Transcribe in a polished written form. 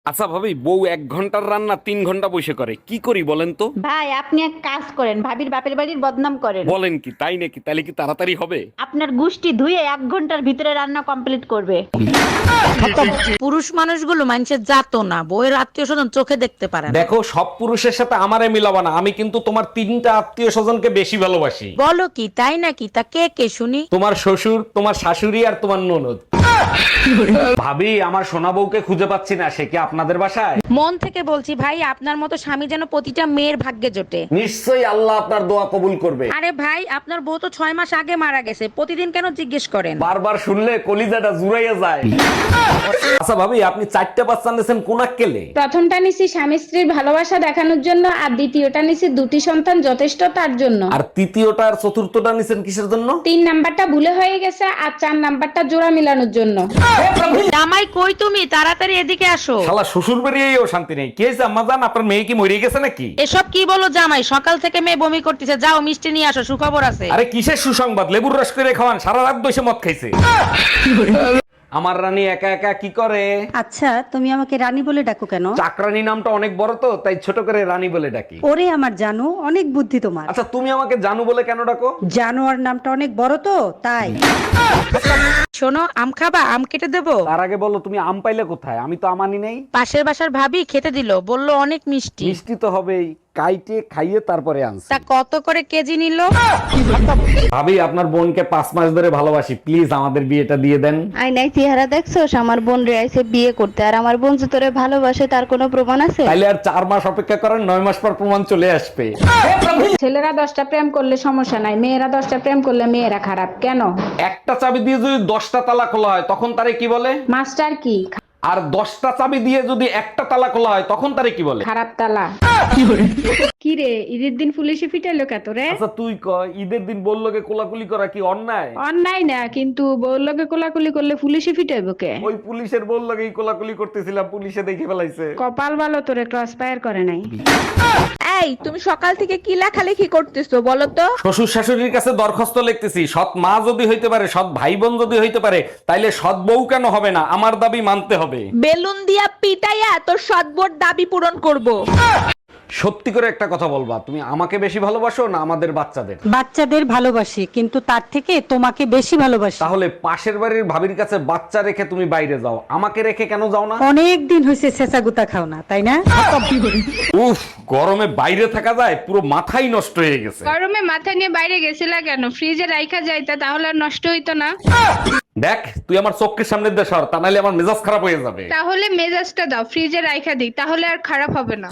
আচ্ছা ভাবি, বউ 1 ঘন্টার রান্না 3 ঘন্টা বসে করে, কি করি বলেন তো? ভাই আপনি এক কাজ করেন, ভাবির বাপের বাড়ির বদনাম করেন। বলেন কি, তাই নাকি? তাহলে কি তাড়াতাড়ি হবে? আপনার গুষ্টি ধুয়ে 1 ঘন্টার ভিতরে রান্না কমপ্লিট করবে। পুরুষ মানুষগুলো মানুষের জাতো না, বইয়ের আত্মীয় স্বজন চোখে দেখতে পারে না। দেখো, সব পুরুষের সাথে আমারে মিলাবা না। আমি কিন্তু তোমার 3টা আত্মীয় স্বজনকে বেশি ভালোবাসি। বলো কি, তাই নাকি? তা কে কে শুনি। তোমার শ্বশুর, তোমার শাশুড়ি আর তোমার ননদ। ভাবি, আমার সোনা বউকে খুঁজে পাচ্ছি না, সে কি আপনাদের বাসায়? মন থেকে বলছি ভাই, আপনার মতো স্বামী যেন প্রতিটা মেয়ের ভাগ্যে জোটে। নিশ্চয়ই আল্লাহ আপনার দোয়া কবুল করবে। আরে ভাই, আপনার বউ তো 6 মাস আগে মারা গেছে, প্রতিদিন কেন জিজ্ঞেস করেন? বারবার শুনলে কলিজাটা জুড়াইয়া যায়। আচ্ছা ভাবি, আপনি 4টা বাচ্চা নিয়েছেন কোন আক্কেলে? প্রথমটা নিছি স্বামী স্ত্রীর ভালোবাসা দেখানোর জন্য, আর দ্বিতীয়টা নিছি দুটি সন্তান যথেষ্ট তার জন্য। আর তৃতীয়টা আর চতুর্থটা নিছেন কিসের জন্য? 3 নাম্বারটা ভুলে হয়ে গেছে, আর 4 নাম্বারটা জোড়া মিলানোর জন্য। জামাই কই তুমি? তাড়াতাড়ি এদিকে আসো। শালা শ্বশুর বেরিয়েও শান্তি নেই। কে আম্মা জান, আপনার মেয়ে কি মরে গেছে নাকি? এসব কি বলো জামাই? সকাল থেকে মেয়ে বমি করতেছে, যাও মিষ্টি নিয়ে আসো, সুখবর আছে। আরে কিসের সুসংবাদ? লেবুর রস করে খাওয়ান, সারা রাত বসে মদ খাইছে। আমার রানী একা একা কি করে? আচ্ছা, তুমি আমাকে রানী বলে ডাকো কেন? চাকরানী নামটা অনেক বড় তো, তাই ছোট করে রানী বলে ডাকি। ওরে আমার জানো, অনেক বুদ্ধি তোমার। আচ্ছা, তুমি আমাকে জানু বলে কেন ডাকো? জানোয়ার নামটা অনেক বড় তো, তাই। শোনো, আম খাবা? আম কেটে দেবো? তার আগে বলো, তুমি আম পাইলে কোথায়? আমি তো আমানি নেই। পাশের বাসার ভাবি খেতে দিল, বললো অনেক মিষ্টি। মিষ্টি তো হবেই, কাইটে খাইয়ে তারপরে আনছি। তা কত করে কেজি নিল? ভাবি, আপনার বোনকে 5 মাস ধরে ভালোবাসি, প্লিজ আমাদের বিয়েটা দিয়ে দেন। আই নাই চেহারা দেখছোস? আমার বোন রে আইছে বিয়ে করতে, আর আমার বোন যে তোরে ভালোবাসে তার কোনো প্রমাণ আছে? তাইলে আর 4 মাস অপেক্ষা করেন, 9 মাস পর প্রমাণ চলে আসবে। ছেলেরা 10টা প্রেম করলে সমস্যা নাই, মেয়েরা 10টা প্রেম করলে মেয়েরা খারাপ কেন? একটা চাবি দিয়ে যদি 10টা তালা খোলা হয়, তখন তারে কি বলে? মাস্টার কি? আর 10টা চাবি দিয়ে যদি একটা তালা খোলা হয়, তখন তারে কি বলে? খারাপ তালা। কি রে, ঈদের দিন পুলিশে ফিটাইলো কে তোরে? আচ্ছা তুই ক, ঈদের দিন বললোকে কোলাকুলি করা কি অন্যায়? অন্যায় না, কিন্তু বউর লগে কোলাকুলি করলে পুলিশে ফিটাইবো কে? ওই পুলিশের বললোকেই কোলাকুলি করতেছিলাম, পুলিশে দেখে ফেলাইছে। কপাল ভালো তোরে ক্রস ফায়ার করে নাই। এই, তুমি সকাল থেকে কি লেখালেখি করতেছো বলো তো? শ্বশুর শাশুড়ির কাছে দরখাস্ত লিখতেছি, সৎ মা যদি হইতে পারে, সৎ ভাই বোন যদি হইতে পারে, তাইলে সৎ বউ কেন হবে না? আমার দাবি মানতে হবে। বেলুন দিয়া পিটাইয়া তোর সদবোর দাবি পূরণ করব। সত্যি করে একটা কথা বলবা, তুমি আমাকে বেশি ভালোবাসো না আমাদের বাচ্চাদের? বাচ্চাদের ভালোবাসি, কিন্তু তার থেকে তোমাকে বেশি ভালোবাসি। তাহলে পাশের বাড়ির ভাবির কাছে বাচ্চা রেখে তুমি বাইরে যাও, আমাকে রেখে কেন যাও না? অনেক দিন হয়েছে ছেঁচা গুতা খাও না, তাই না? উফ, গরমে বাইরে থাকা যায়, পুরো মাথাই নষ্ট হয়ে গেছে। গরমে মাথা নিয়ে বাইরে গেছিলা কেন? ফ্রিজে রাইখা যাইতা, তাহলে আর নষ্ট হইতো না। দেখ, তুই আমার চোখের সামনে দিয়ে সর, তা নাহলে আমার মেজাজ খারাপ হয়ে যাবে। তাহলে মেজাজটা দাও, ফ্রিজে রাইখা দিই, তাহলে আর খারাপ হবে না।